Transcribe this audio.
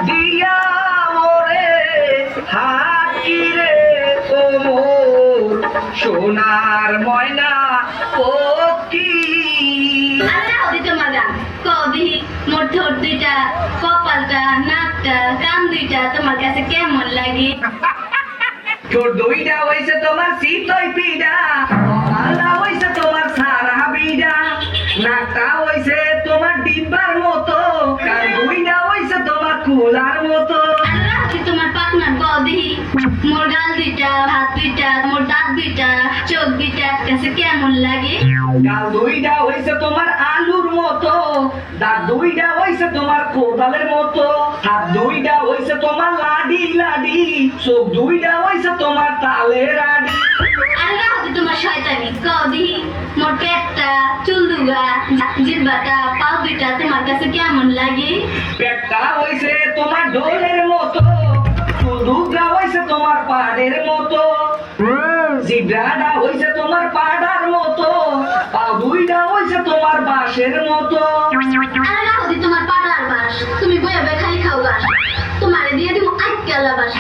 দিয়া ওরে হাকি রে কোমর সোনার ময়না পক্ষী। আল্লাহ দিতে মাগান কবি মোর ঠোঁট দুইটা কপালটা নাকটা কান দুইটা তোমার কাছে কেমন লাগে? তোর দইটা হইছে তোমার শীতই পিডা, আল্লাহ হইছে তোমার সারা বিডা, নাকটা হইছে তোমার ডিব্বার মতো, কান দুইটা হইছে তোমার কুলার মতো। আল্লাহ কি তোমার পাকনা কবি মোর গাল দুইটা হাত দুইটা মোর দাঁত দুইটা চোখ দুইটা কাছে কেমন লাগে? গাল দুইটা হইছে তোমার আলুর মতো, দাঁত দুইটা হইছে তোমার কোদালের মতো, হাত দুইটা হইছে তোমার লাডি লাডি, চোখ দুইটা হইছে তোমার তালের আডি। আল্লাহ কি তোমার শয়তানি কবি মোর পেটটা চুল দুগা জিহ্বাটা পা দুইটা তোমার কাছে কেমন লাগে? পেটটা হইছে তোমার ঢোলের মতো, চুলুকটা হইছে তোমার পাড়ের মতো, জিব্রাটা হইছে তোমার পাড়ার মতো, পা দুইটা হইছে তোমার বাঁশের মতো। আল্লাহ দি তোমার পাড়ার বাস তুমি বইয়া খালি খাও গাছ তোমারে দিয়ে দিব আইকালা বাস